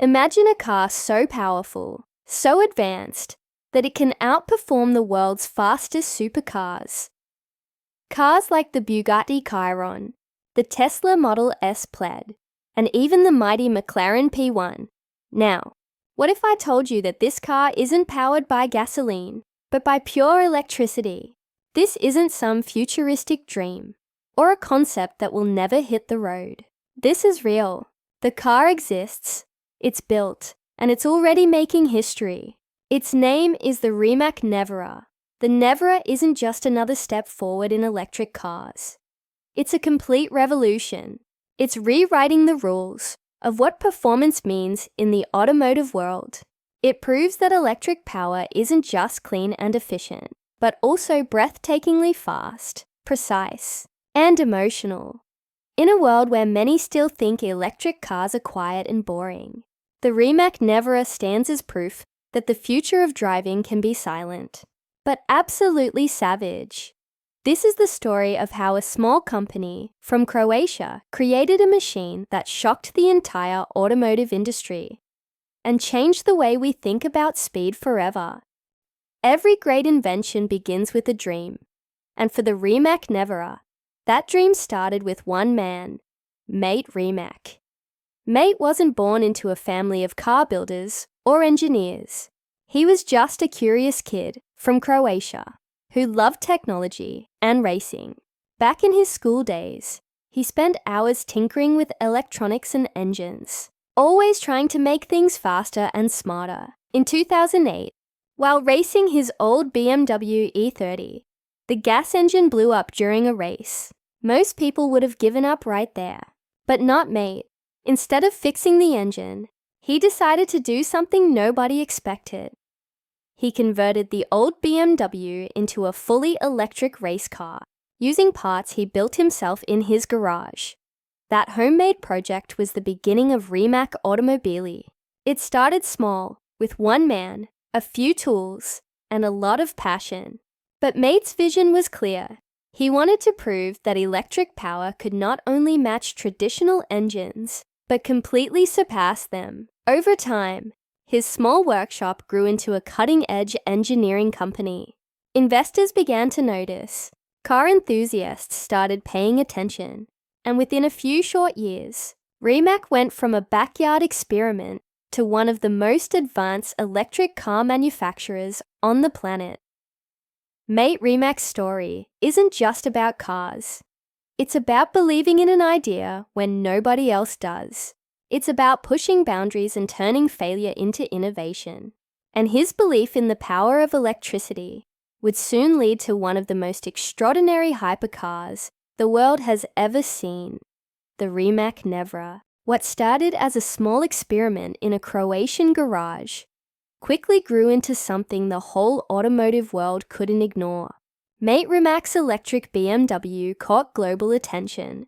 Imagine a car so powerful, so advanced, that it can outperform the world's fastest supercars. Cars like the Bugatti Chiron, the Tesla Model S Plaid, and even the mighty McLaren P1. Now, what if I told you that this car isn't powered by gasoline, but by pure electricity? This isn't some futuristic dream, or a concept that will never hit the road. This is real. The car exists, it's built, and it's already making history. Its name is the Rimac Nevera. The Nevera isn't just another step forward in electric cars. It's a complete revolution. It's rewriting the rules of what performance means in the automotive world. It proves that electric power isn't just clean and efficient, but also breathtakingly fast, precise, and emotional. In a world where many still think electric cars are quiet and boring, the Rimac Nevera stands as proof that the future of driving can be silent, but absolutely savage. This is the story of how a small company from Croatia created a machine that shocked the entire automotive industry and changed the way we think about speed forever. Every great invention begins with a dream, and for the Rimac Nevera, that dream started with one man, Mate Rimac. Mate wasn't born into a family of car builders or engineers. He was just a curious kid from Croatia who loved technology and racing. Back in his school days, he spent hours tinkering with electronics and engines, always trying to make things faster and smarter. In 2008, while racing his old BMW E30, the gas engine blew up during a race. Most people would have given up right there, but not Mate. Instead of fixing the engine, he decided to do something nobody expected. He converted the old BMW into a fully electric race car, using parts he built himself in his garage. That homemade project was the beginning of Rimac Automobili. It started small, with one man, a few tools, and a lot of passion. But Mate's vision was clear. He wanted to prove that electric power could not only match traditional engines, but completely surpass them. Over time, his small workshop grew into a cutting-edge engineering company. Investors began to notice. Car enthusiasts started paying attention. And within a few short years, Rimac went from a backyard experiment to one of the most advanced electric car manufacturers on the planet. Mate Rimac's story isn't just about cars. It's about believing in an idea when nobody else does. It's about pushing boundaries and turning failure into innovation. And his belief in the power of electricity would soon lead to one of the most extraordinary hypercars the world has ever seen, the Rimac Nevera. What started as a small experiment in a Croatian garage quickly grew into something the whole automotive world couldn't ignore. Mate Rimac's electric BMW caught global attention,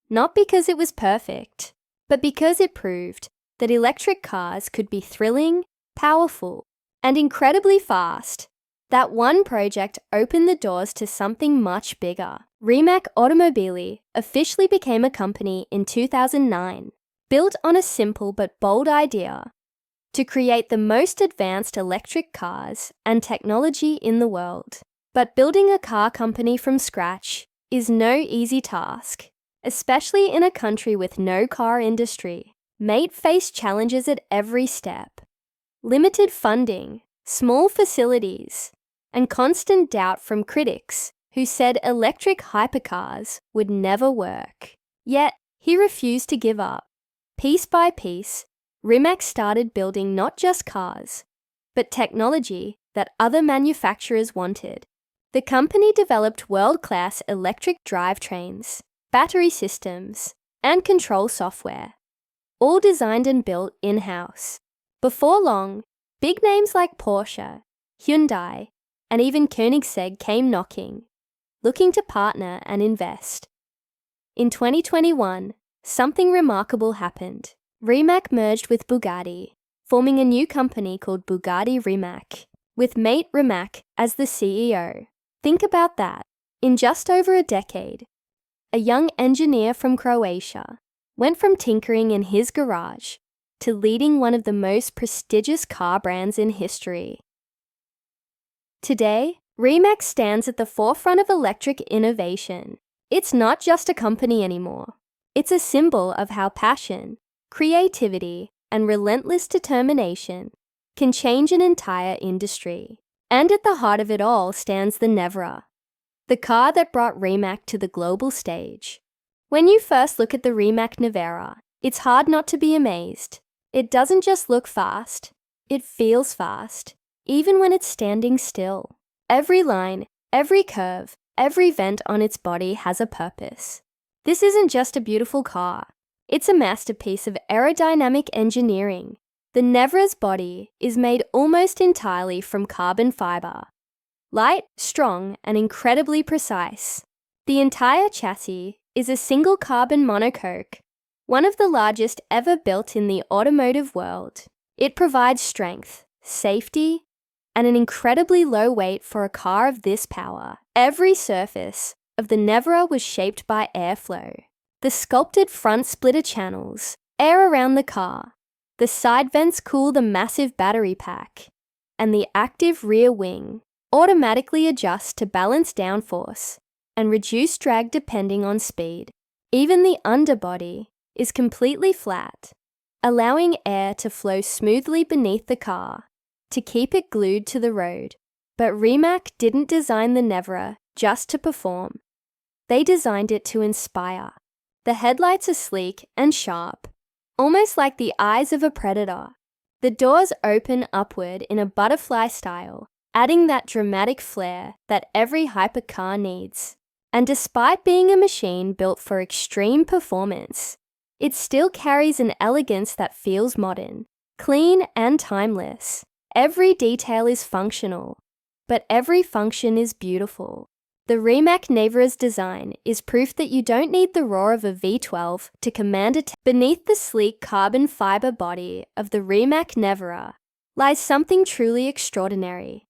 not because it was perfect, but because it proved that electric cars could be thrilling, powerful, and incredibly fast. That one project opened the doors to something much bigger. Rimac Automobili officially became a company in 2009, built on a simple but bold idea to create the most advanced electric cars and technology in the world. But building a car company from scratch is no easy task, especially in a country with no car industry. Mate faced challenges at every step. Limited funding, small facilities, and constant doubt from critics who said electric hypercars would never work. Yet, he refused to give up. Piece by piece, Rimac started building not just cars, but technology that other manufacturers wanted. The company developed world-class electric drivetrains, battery systems, and control software, all designed and built in-house. Before long, big names like Porsche, Hyundai, and even Koenigsegg came knocking, looking to partner and invest. In 2021, something remarkable happened. Rimac merged with Bugatti, forming a new company called Bugatti Rimac, with Mate Rimac as the CEO. Think about that. In just over a decade, a young engineer from Croatia went from tinkering in his garage to leading one of the most prestigious car brands in history. Today, Rimac stands at the forefront of electric innovation. It's not just a company anymore. It's a symbol of how passion, creativity, and relentless determination can change an entire industry. And at the heart of it all stands the Nevera, the car that brought Rimac to the global stage. When you first look at the Rimac Nevera, it's hard not to be amazed. It doesn't just look fast, it feels fast, even when it's standing still. Every line, every curve, every vent on its body has a purpose. This isn't just a beautiful car. It's a masterpiece of aerodynamic engineering. The Nevera's body is made almost entirely from carbon fiber. Light, strong, and incredibly precise. The entire chassis is a single carbon monocoque, one of the largest ever built in the automotive world. It provides strength, safety, and an incredibly low weight for a car of this power. Every surface of the Nevera was shaped by airflow. The sculpted front splitter channels air around the car. The side vents cool the massive battery pack, and the active rear wing automatically adjusts to balance downforce and reduce drag depending on speed. Even the underbody is completely flat, allowing air to flow smoothly beneath the car to keep it glued to the road. But Rimac didn't design the Nevera just to perform. They designed it to inspire. The headlights are sleek and sharp, almost like the eyes of a predator. The doors open upward in a butterfly style, adding that dramatic flair that every hypercar needs. And despite being a machine built for extreme performance, it still carries an elegance that feels modern, clean, and timeless. Every detail is functional, but every function is beautiful. The Rimac Nevera's design is proof that you don't need the roar of a V12 to command a beneath the sleek carbon fiber body of the Rimac Nevera lies something truly extraordinary.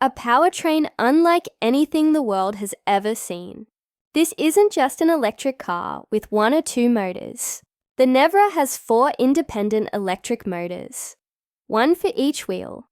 A powertrain unlike anything the world has ever seen. This isn't just an electric car with one or two motors. The Nevera has 4 independent electric motors, one for each wheel,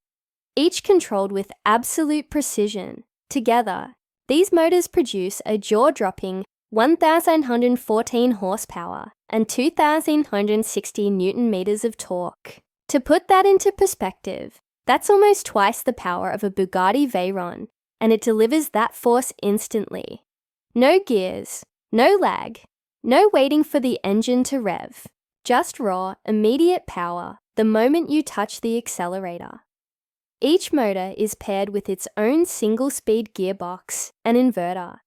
each controlled with absolute precision. Together, these motors produce a jaw-dropping 1,114 horsepower and 2,160 newton-meters of torque. To put that into perspective, that's almost twice the power of a Bugatti Veyron, and it delivers that force instantly. No gears, no lag, no waiting for the engine to rev. Just raw, immediate power the moment you touch the accelerator. Each motor is paired with its own single-speed gearbox and inverter,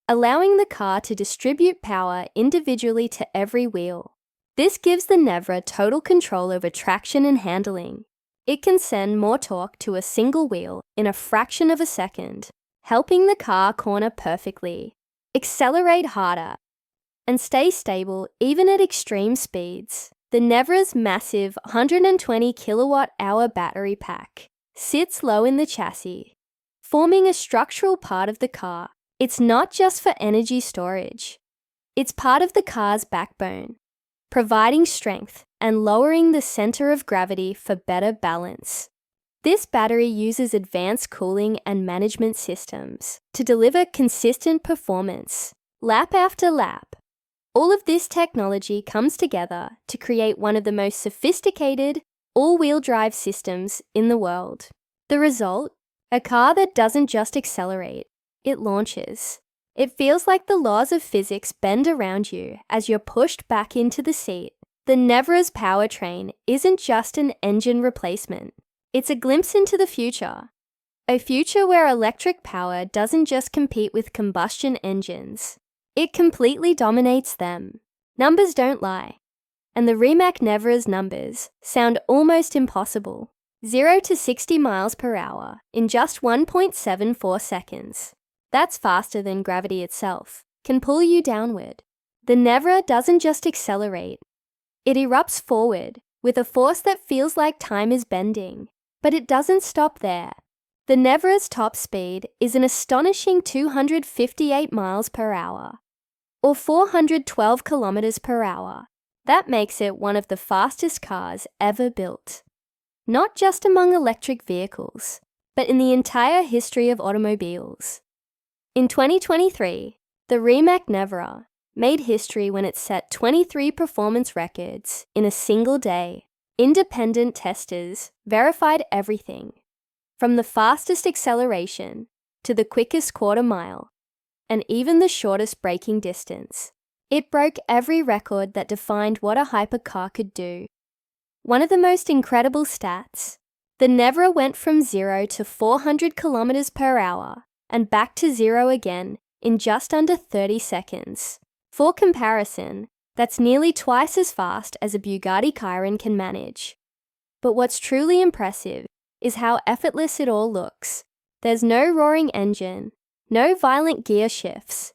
allowing the car to distribute power individually to every wheel. This gives the Nevera total control over traction and handling. It can send more torque to a single wheel in a fraction of a second, helping the car corner perfectly, accelerate harder, and stay stable even at extreme speeds. The Nevera's massive 120 kilowatt-hour battery pack sits low in the chassis, forming a structural part of the car. It's not just for energy storage. It's part of the car's backbone, providing strength and lowering the center of gravity for better balance. This battery uses advanced cooling and management systems to deliver consistent performance, lap after lap. All of this technology comes together to create one of the most sophisticated all-wheel drive systems in the world. The result? A car that doesn't just accelerate, it launches. It feels like the laws of physics bend around you as you're pushed back into the seat. The Nevera's powertrain isn't just an engine replacement. It's a glimpse into the future. A future where electric power doesn't just compete with combustion engines. It completely dominates them. Numbers don't lie. And the Rimac Nevera's numbers sound almost impossible. 0 to 60 miles per hour in just 1.74 seconds. That's faster than gravity itself, can pull you downward. The Nevera doesn't just accelerate. It erupts forward with a force that feels like time is bending. But it doesn't stop there. The Nevera's top speed is an astonishing 258 miles per hour, or 412 kilometers per hour. That makes it one of the fastest cars ever built. Not just among electric vehicles, but in the entire history of automobiles. In 2023, the Rimac Nevera made history when it set 23 performance records in a single day. Independent testers verified everything, from the fastest acceleration to the quickest quarter mile, and even the shortest braking distance. It broke every record that defined what a hypercar could do. One of the most incredible stats, the Nevera went from 0 to 400 kilometers per hour and back to 0 again in just under 30 seconds. For comparison, that's nearly twice as fast as a Bugatti Chiron can manage. But what's truly impressive is how effortless it all looks. There's no roaring engine, no violent gear shifts,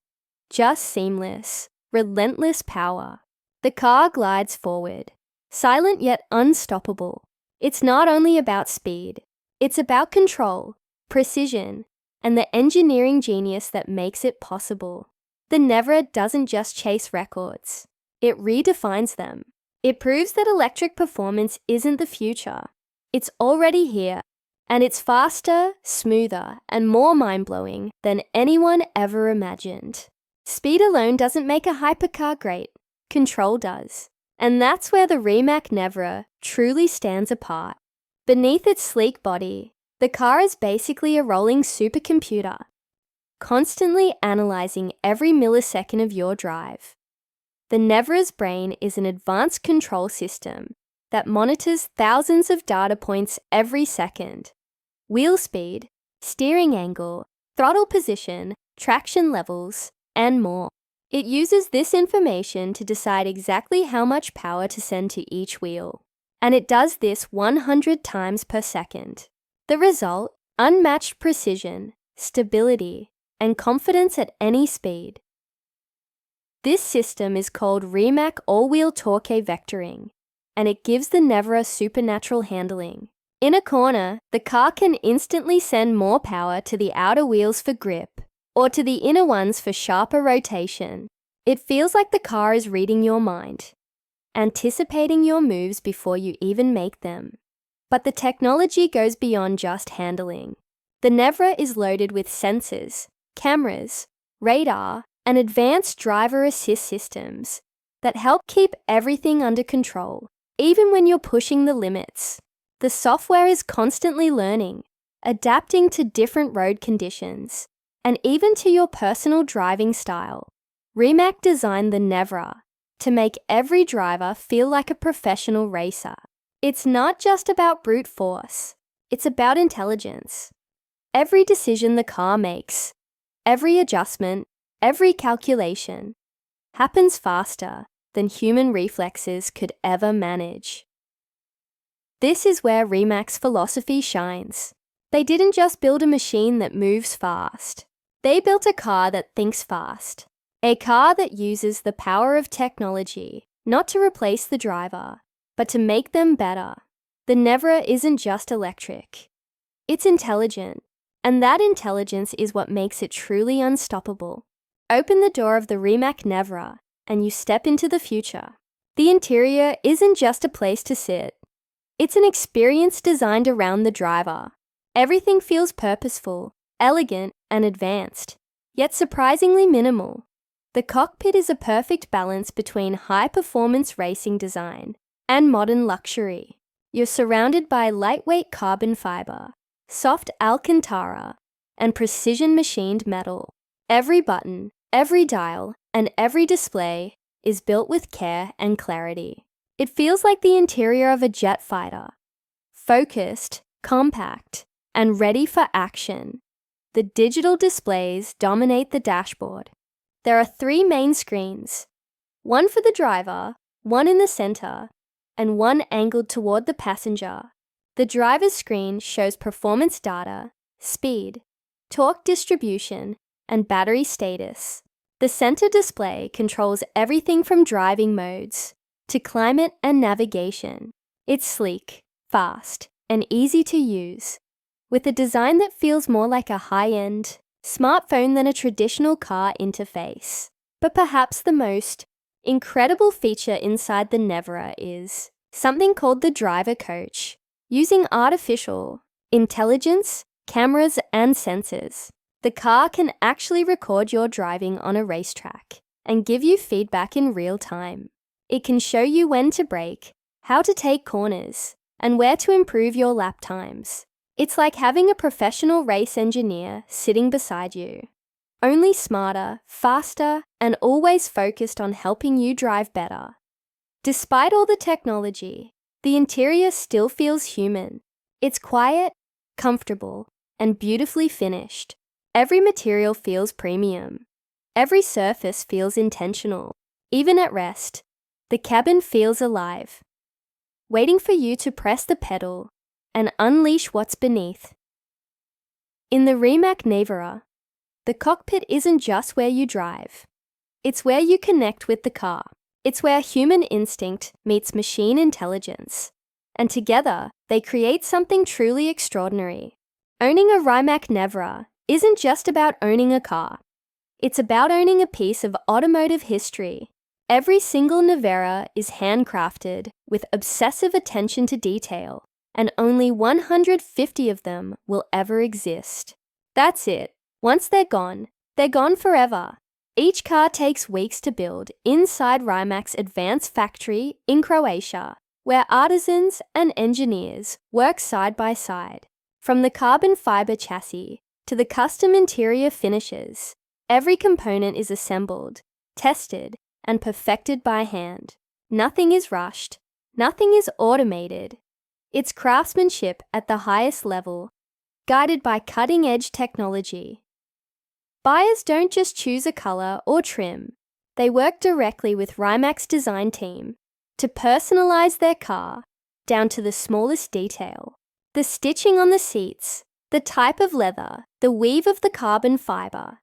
just seamless, relentless power. The car glides forward, silent yet unstoppable. It's not only about speed, it's about control, precision, and the engineering genius that makes it possible. The Nevera doesn't just chase records, it redefines them. It proves that electric performance isn't the future. It's already here, and it's faster, smoother, and more mind-blowing than anyone ever imagined. Speed alone doesn't make a hypercar great, control does. And that's where the Rimac Nevera truly stands apart. Beneath its sleek body, the car is basically a rolling supercomputer, constantly analyzing every millisecond of your drive. The Nevera's brain is an advanced control system that monitors thousands of data points every second. Wheel speed, steering angle, throttle position, traction levels, and more. It uses this information to decide exactly how much power to send to each wheel. And it does this 100 times per second. The result? Unmatched precision, stability, and confidence at any speed. This system is called Rimac all-wheel torque vectoring, and it gives the Nevera supernatural handling. In a corner, the car can instantly send more power to the outer wheels for grip, or to the inner ones for sharper rotation. It feels like the car is reading your mind, anticipating your moves before you even make them. But the technology goes beyond just handling. The Nevera is loaded with sensors, cameras, radar, and advanced driver assist systems that help keep everything under control, even when you're pushing the limits. The software is constantly learning, adapting to different road conditions, and even to your personal driving style. Rimac designed the Nevera to make every driver feel like a professional racer. It's not just about brute force, it's about intelligence. Every decision the car makes, every adjustment, every calculation, happens faster than human reflexes could ever manage. This is where Rimac's philosophy shines. They didn't just build a machine that moves fast. They built a car that thinks fast. A car that uses the power of technology, not to replace the driver, but to make them better. The Nevera isn't just electric. It's intelligent, and that intelligence is what makes it truly unstoppable. Open the door of the Rimac Nevera, and you step into the future. The interior isn't just a place to sit. It's an experience designed around the driver. Everything feels purposeful, elegant, and advanced, yet surprisingly minimal. The cockpit is a perfect balance between high-performance racing design and modern luxury. You're surrounded by lightweight carbon fiber, soft Alcantara, and precision-machined metal. Every button, every dial, and every display is built with care and clarity. It feels like the interior of a jet fighter, focused, compact, and ready for action. The digital displays dominate the dashboard. There are 3 main screens, one for the driver, one in the center, and one angled toward the passenger. The driver's screen shows performance data, speed, torque distribution, and battery status. The center display controls everything from driving modes to climate and navigation. It's sleek, fast, and easy to use, with a design that feels more like a high-end smartphone than a traditional car interface. But perhaps the most incredible feature inside the Nevera is something called the driver coach. Using artificial intelligence, cameras, and sensors, the car can actually record your driving on a racetrack and give you feedback in real time. It can show you when to brake, how to take corners, and where to improve your lap times. It's like having a professional race engineer sitting beside you, only smarter, faster, and always focused on helping you drive better. Despite all the technology, the interior still feels human. It's quiet, comfortable, and beautifully finished. Every material feels premium. Every surface feels intentional. Even at rest, the cabin feels alive, waiting for you to press the pedal and unleash what's beneath. In the Rimac Nevera, the cockpit isn't just where you drive. It's where you connect with the car. It's where human instinct meets machine intelligence. And together, they create something truly extraordinary. Owning a Rimac Nevera isn't just about owning a car. It's about owning a piece of automotive history. Every single Nevera is handcrafted with obsessive attention to detail, and only 150 of them will ever exist. That's it. Once they're gone forever. Each car takes weeks to build inside Rimac's advanced factory in Croatia, where artisans and engineers work side by side. From the carbon fiber chassis to the custom interior finishes, every component is assembled, tested, and perfected by hand. Nothing is rushed. Nothing is automated. It's craftsmanship at the highest level, guided by cutting-edge technology. Buyers don't just choose a color or trim. They work directly with Rimac's design team to personalize their car down to the smallest detail. The stitching on the seats, the type of leather, the weave of the carbon fiber.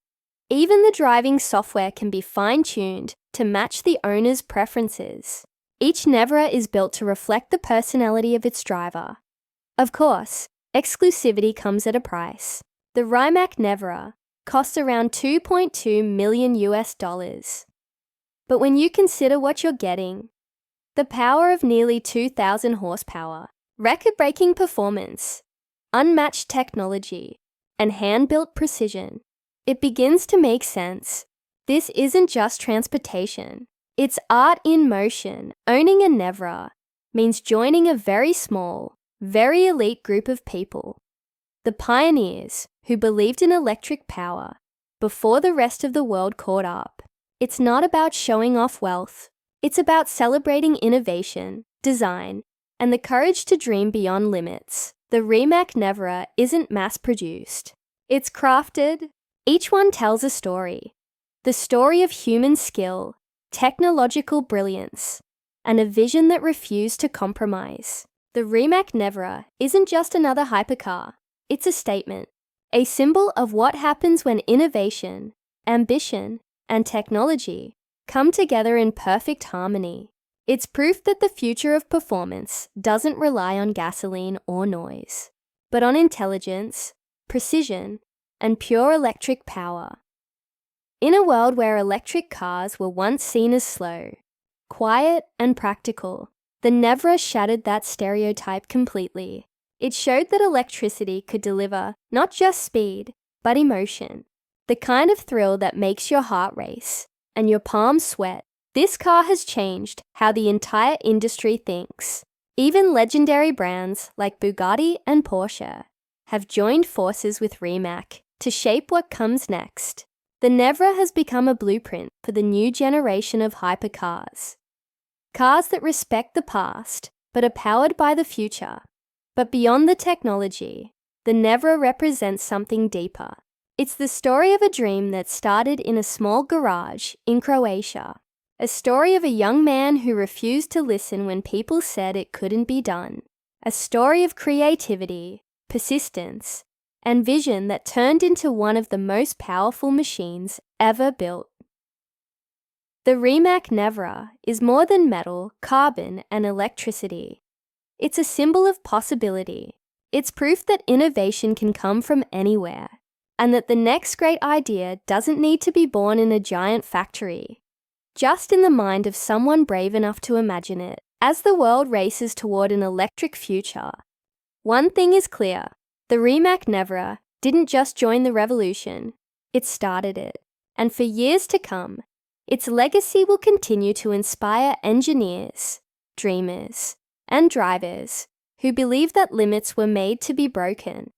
Even the driving software can be fine-tuned to match the owner's preferences. Each Nevera is built to reflect the personality of its driver. Of course, exclusivity comes at a price. The Rimac Nevera costs around $2.2 million US. But when you consider what you're getting, the power of nearly 2,000 horsepower, record-breaking performance, unmatched technology, and hand-built precision, it begins to make sense. This isn't just transportation. It's art in motion. Owning a Nevera means joining a very small, very elite group of people. The pioneers who believed in electric power before the rest of the world caught up. It's not about showing off wealth. It's about celebrating innovation, design, and the courage to dream beyond limits. The Rimac Nevera isn't mass-produced. It's crafted. Each one tells a story. The story of human skill, technological brilliance, and a vision that refused to compromise. The Rimac Nevera isn't just another hypercar. It's a statement, a symbol of what happens when innovation, ambition, and technology come together in perfect harmony. It's proof that the future of performance doesn't rely on gasoline or noise, but on intelligence, precision, and pure electric power. In a world where electric cars were once seen as slow, quiet, and practical, the Nevera shattered that stereotype completely. It showed that electricity could deliver not just speed, but emotion. The kind of thrill that makes your heart race and your palms sweat. This car has changed how the entire industry thinks. Even legendary brands like Bugatti and Porsche have joined forces with Rimac to shape what comes next. The Nevera has become a blueprint for the new generation of hypercars. Cars that respect the past, but are powered by the future. But beyond the technology, the Nevera represents something deeper. It's the story of a dream that started in a small garage in Croatia. A story of a young man who refused to listen when people said it couldn't be done. A story of creativity, persistence, and vision that turned into one of the most powerful machines ever built. The Rimac Nevera is more than metal, carbon, and electricity. It's a symbol of possibility. It's proof that innovation can come from anywhere, and that the next great idea doesn't need to be born in a giant factory. just in the mind of someone brave enough to imagine it. As the world races toward an electric future, one thing is clear: the Rimac Nevera didn't just join the revolution, it started it. And for years to come, its legacy will continue to inspire engineers, dreamers, and drivers who believe that limits were made to be broken.